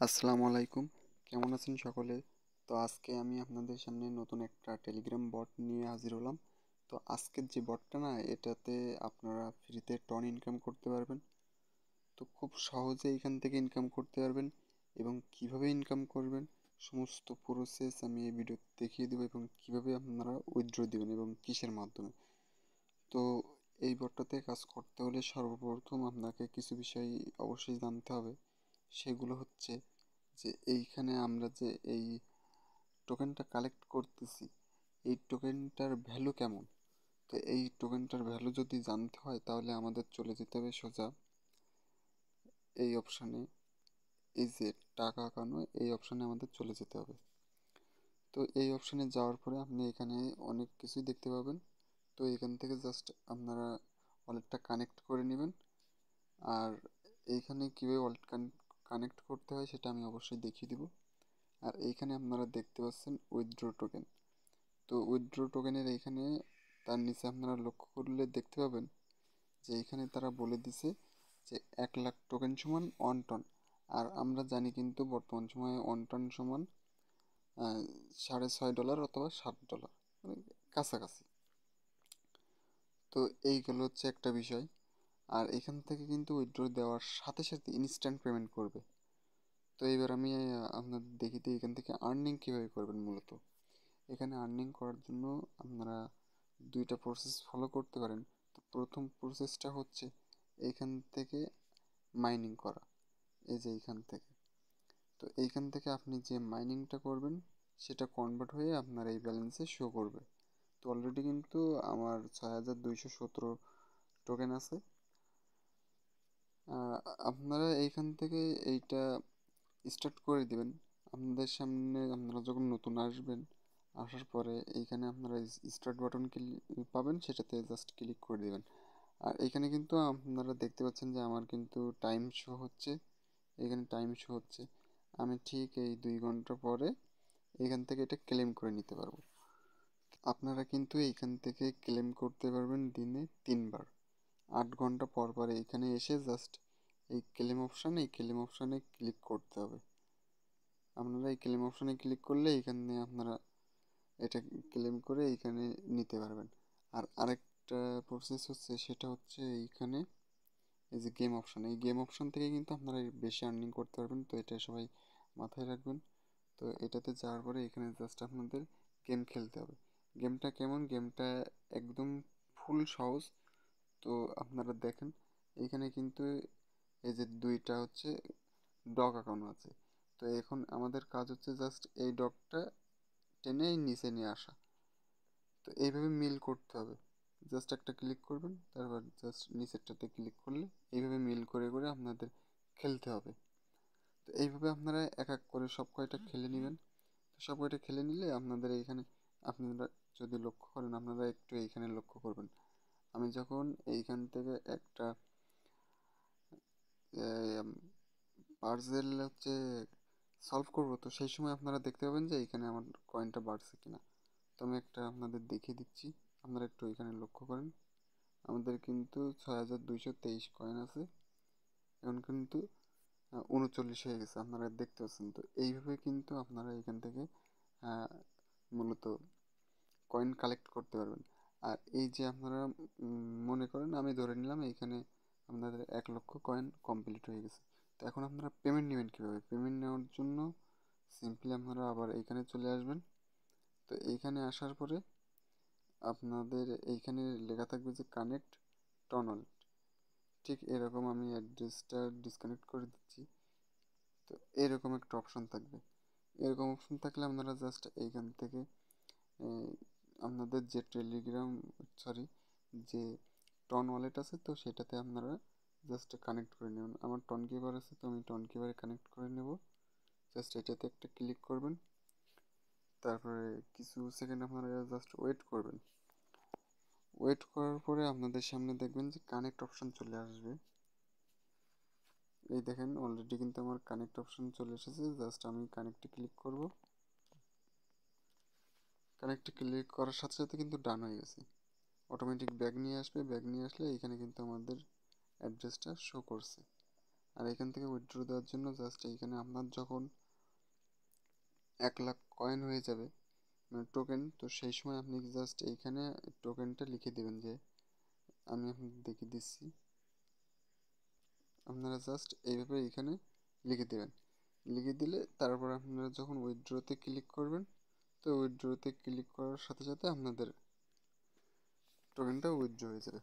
আসসালামু আলাইকুম। কেমন আছেন সকলে? তো আজকে আমি আপনাদের সামনে নতুন একটা টেলিগ্রাম বট নিয়ে হাজির হলাম। তো আজকের যে বটটা না, এটাতে আপনারা ফ্রিতে টন ইনকাম করতে পারবেন। তো খুব সহজে এখান থেকে ইনকাম করতে পারবেন এবং কিভাবে ইনকাম করবেন সমস্ত প্রসেস আমি এই ভিডিওতে দেখিয়ে দেবো, এবং কিভাবে আপনারা উইথড্র দিবেন এবং কিসের মাধ্যমে। তো এই বটটাতে কাজ করতে হলে সর্বপ্রথম আপনাকে কিছু বিষয় অবশ্যই জানতে হবে। সেগুলো হচ্ছে যে এইখানে আমরা যে এই টোকেনটা কালেক্ট করতেছি, এই টোকেনটার ভ্যালু কেমন। তো এই টোকেনটার ভ্যালু যদি জানতে হয় তাহলে আমাদের চলে যেতে হবে সোজা এই অপশানে, এই যে টাকা আঁকানো এই অপশানে আমাদের চলে যেতে হবে। তো এই অপশানে যাওয়ার পরে আপনি এখানে অনেক কিছুই দেখতে পাবেন। তো এখান থেকে জাস্ট আপনারা ওয়ালেটটা কানেক্ট করে নেবেন। আর এইখানে কীভাবে ওয়ালেট কানেক্ট করতে হয় সেটা আমি অবশ্যই দেখিয়ে দিব। আর এইখানে আপনারা দেখতে পাচ্ছেন উইথড্র টোকেন। তো উইথড্র টোকেনের এইখানে তার নিচে আপনারা লক্ষ্য করলে দেখতে পাবেন যে এইখানে তারা বলে দিছে যে 1 লাখ টোকেন সমান 1 টন। আর আমরা জানি কিন্তু বর্তমান সময়ে 1 টন সমান $6.5 অথবা $7, মানে কাছাকাছি। তো এইগুলো হচ্ছে একটা বিষয়। আর এখান থেকে কিন্তু উইথড্র দেওয়ার সাথে সাথে ইনস্ট্যান্ট পেমেন্ট করবে। তো এবার আমি আপনাদের দেখি দিই এখান থেকে আর্নিং কীভাবে করবেন। মূলত এখানে আর্নিং করার জন্য আপনারা দুইটা প্রসেস ফলো করতে পারেন। তো প্রথম প্রসেসটা হচ্ছে এইখান থেকে মাইনিং করা, এই যে এইখান থেকে। তো এইখান থেকে আপনি যে মাইনিংটা করবেন সেটা কনভার্ট হয়ে আপনার এই ব্যালেন্সে শো করবে। তো অলরেডি কিন্তু আমার 6217 টোকেন আছে। আপনারা এইখান থেকে এইটা স্টার্ট করে দিবেন। আপনাদের সামনে আপনারা যখন নতুন আসবেন, আসার পরে এইখানে আপনারা স্টার্ট বাটন পাবেন, সেটাতে জাস্ট ক্লিক করে দেবেন। আর এখানে কিন্তু আপনারা দেখতে পাচ্ছেন যে আমার কিন্তু টাইম শো হচ্ছে, এখানে টাইম শো হচ্ছে। আমি ঠিক এই 2 ঘন্টা পরে এখান থেকে এটা ক্লেম করে নিতে পারবো। আপনারা কিন্তু এইখান থেকে ক্লেম করতে পারবেন দিনে 3 বার, 8 ঘন্টা পর পর এইখানে এসে জাস্ট এই ক্লেম অপশানে ক্লিক করতে হবে। আপনারা এই ক্লেম অপশানে ক্লিক করলে এখানে আপনারা এটা ক্লেম করে এইখানে নিতে পারবেন। আর আরেকটা প্রসেস হচ্ছে, সেটা হচ্ছে এইখানে এই যে গেম অপশান, এই গেম অপশান থেকে কিন্তু আপনারা বেশি আর্নিং করতে পারবেন। তো এটা সবাই মাথায় রাখবেন। তো এটাতে যাওয়ার পরে এখানে জাস্ট আপনাদের গেম খেলতে হবে। গেমটা কেমন, গেমটা একদম ফুল সহজ। তো আপনারা দেখেন এইখানে কিন্তু এই যে দুইটা হচ্ছে ডগ আঁকানো আছে। তো এখন আমাদের কাজ হচ্ছে জাস্ট এই ডগটা টেনে নিচে নিয়ে আসা। তো এইভাবে মিল করতে হবে। জাস্ট একটা ক্লিক করবেন, তারপর জাস্ট নিচেরটাতে ক্লিক করলে এইভাবে মিল করে করে আপনাদের খেলতে হবে। তো এইভাবে আপনারা এক এক করে সব কয়টা খেলে নেবেন। তো সব কয়টা খেলে নিলে আপনাদের এইখানে, আপনারা যদি লক্ষ্য করেন, আপনারা একটু এইখানে লক্ষ্য করবেন। আমি যখন এইখান থেকে একটা পার্সেল হচ্ছে সলভ করবো, তো সেই সময় আপনারা দেখতে পাবেন যে এইখানে আমার কয়েনটা বাড়ছে কিনা। তো আমি একটা আপনাদের দেখিয়ে দিচ্ছি, আপনারা একটু এখানে লক্ষ্য করেন। আমাদের কিন্তু 6223 কয়েন আছে, এখন কিন্তু 39 হয়ে গেছে, আপনারা দেখতে পাচ্ছেন। তো এইভাবে কিন্তু আপনারা এখান থেকে মূলত কয়েন কালেক্ট করতে পারবেন। আর এই যে আপনারা মনে করেন আমি ধরে নিলাম এইখানে আপনাদের 1 লক্ষ কয়েন কমপ্লিট হয়ে গেছে। তো এখন আপনারা পেমেন্ট নেবেন কীভাবে? পেমেন্ট নেওয়ার জন্য সিম্পলি আপনারা আবার এইখানে চলে আসবেন। তো এইখানে আসার পরে আপনাদের এইখানে লেখা থাকবে যে কানেক্ট টন ওয়ালেট। ঠিক এরকম আমি অ্যাড্রেসটা ডিসকানেক্ট করে দিচ্ছি। তো এরকম একটা অপশন থাকবে। এরকম অপশন থাকলে আপনারা জাস্ট এইখান থেকে আপনাদের যে যে টন ওয়ালেট আছে, তো সেটাতে আপনারা জাস্ট কানেক্ট করে নেবেন। আমার টন কিপার আছে, তো আমি টন কিপারে কানেক্ট করে নেব। জাস্ট এটাতে একটা ক্লিক করবেন, তারপরে কিছু সেকেন্ড আপনারা জাস্ট ওয়েট করবেন। ওয়েট করার পরে আপনাদের সামনে দেখবেন যে কানেক্ট অপশন চলে আসবে। এই দেখেন অলরেডি কিন্তু আমার কানেক্ট অপশন চলে এসেছে। জাস্ট আমি কানেক্টে ক্লিক করব। কানেক্টে ক্লিক করার সাথে সাথে কিন্তু ডান হয়ে গেছে। অটোমেটিক ব্যাগ নিয়ে আসবে, ব্যাগ নিয়ে আসলে এখানে কিন্তু আমাদের অ্যাড্রেসটা শো করছে। আর এখান থেকে উইথড্র দেওয়ার জন্য জাস্ট এইখানে আপনার যখন 1 লাখ কয়েন হয়ে যাবে মানে টোকেন, তো সেই সময় আপনি জাস্ট এইখানে টোকেনটা লিখে দেবেন। যে আমি আপনাদের দেখিয়ে দিচ্ছি, আপনারা জাস্ট এইভাবে এইখানে লিখে দেবেন। লিখে দিলে তারপর আপনারা যখন উইথড্রতে ক্লিক করবেন, তো উইথড্রতে ক্লিক করার সাথে সাথে আপনাদের টোকেনটা উইথড্র হয়ে যাবে।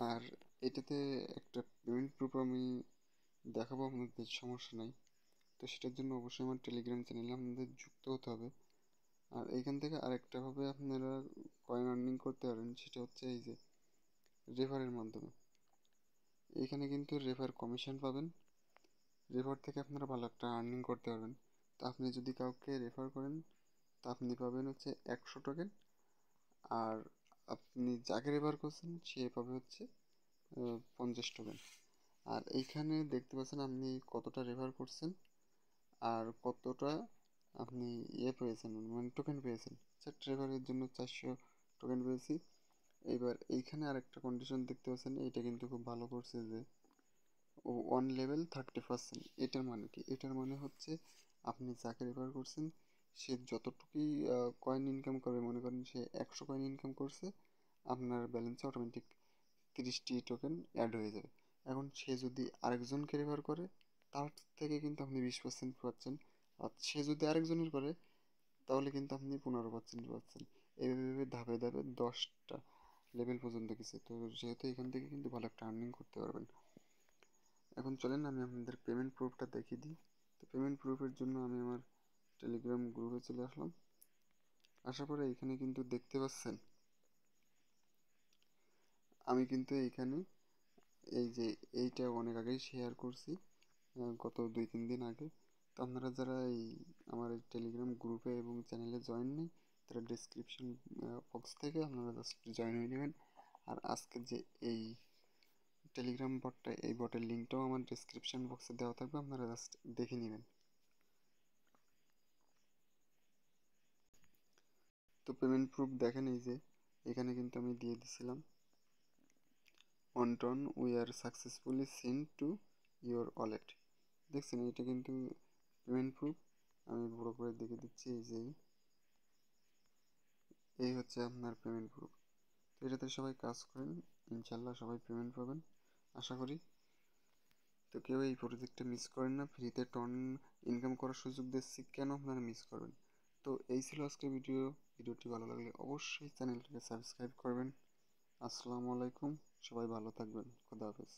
আর এটাতে একটা পেমেন্ট প্রুফ আমি দেখাবো আপনাদের, সমস্যা নাই। তো সেটার জন্য অবশ্যই আমার টেলিগ্রাম চ্যানেলে আপনাদের যুক্ত হতে হবে। আর এইখান থেকে আরেকটাভাবে আপনারা কয়েন আর্নিং করতে পারেন, সেটা হচ্ছে এই যে রেফারের মাধ্যমে। এইখানে কিন্তু রেফার কমিশন পাবেন, রেফার থেকে আপনারা ভালো একটা আর্নিং করতে পারবেন। তো আপনি যদি কাউকে রেফার করেন, তো আপনি পাবেন হচ্ছে 100 টোকেন। আর আপনি যাকে রেফার করছেন সে পাবে হচ্ছে 50 টোকেন। আর এইখানে দেখতে পাচ্ছেন আপনি কতটা রেফার করছেন আর কতটা আপনি পেয়েছেন, মানে টোকেন পেয়েছেন। রেফারের জন্য 400 টোকেন পেয়েছি। এবার এইখানে আরেকটা কন্ডিশন দেখতে পাচ্ছেন, এটা কিন্তু খুব ভালো করছে যে ওয়ান লেভেল 30%। এটার মানে কি? এটার মানে হচ্ছে আপনি যাকে রেফার করছেন সে যতটুকুই কয়েন ইনকাম করবে, মনে করেন সে 100 কয়েন ইনকাম করছে, আপনার ব্যালেন্সে অটোমেটিক 30টি টোকেন অ্যাড হয়ে যাবে। এখন সে যদি আরেকজনকে রেফার করে, তার থেকে কিন্তু আপনি 20% পাচ্ছেন। আর সে যদি আরেকজনের করে, তাহলে কিন্তু আপনি 15% পাচ্ছেন। এইভাবে ধাপে ধাপে 10টা লেভেল পর্যন্ত গেছে। তো যেহেতু এখান থেকে কিন্তু ভালো একটা আর্নিং করতে পারবেন। এখন চলেন আমি আপনাদের পেমেন্ট প্রুফটা দেখিয়ে দিই। তো পেমেন্ট প্রুফের জন্য আমি আমার টেলিগ্রাম গ্রুপে চলে আসলাম। আসার পরে এখানে কিন্তু দেখতে পাচ্ছেন আমি কিন্তু এইখানে এই যে এইটা অনেক আগেই শেয়ার করছি, গত 2-3 দিন আগে। তো আপনারা যারা এই আমার এই টেলিগ্রাম গ্রুপে এবং চ্যানেলে জয়েন নেই, তারা ডিসক্রিপশন বক্স থেকে আপনারা জাস্ট জয়েন হয়ে নেবেন। আর আজকে যে এই টেলিগ্রাম বটটা, এই বটের লিঙ্কটাও আমার ডিসক্রিপশন বক্সে দেওয়া থাকবে, আপনারা জাস্ট দেখে নেবেন। তো পেমেন্ট প্রুফ দেখেন, এই যে এখানে কিন্তু আমি দিয়ে দিছিলাম অনটন we are successfully send to your wallet. দেখছেন এটা কিন্তু পেমেন্ট প্রুফ। আমি বড় করে দেখে দিচ্ছি, এই যে এই হচ্ছে আপনার পেমেন্ট প্রুফ। তো এটাতে সবাই কাজ করেন, ইনশাল্লাহ সবাই পেমেন্ট পাবেন আশা করি। তো কেউ এই প্রজেক্টটা মিস করেন না, ফ্রিতে টন ইনকাম করার সুযোগ দিচ্ছি, কেন আপনারা মিস করবেন? তো এই ছিল আজকের ভিডিওটি ভালো লাগলে অবশ্যই চ্যানেলটাকে সাবস্ক্রাইব করবেন। আসসালামু আলাইকুম, সবাই ভালো থাকবেন, খোদা হাফেজ।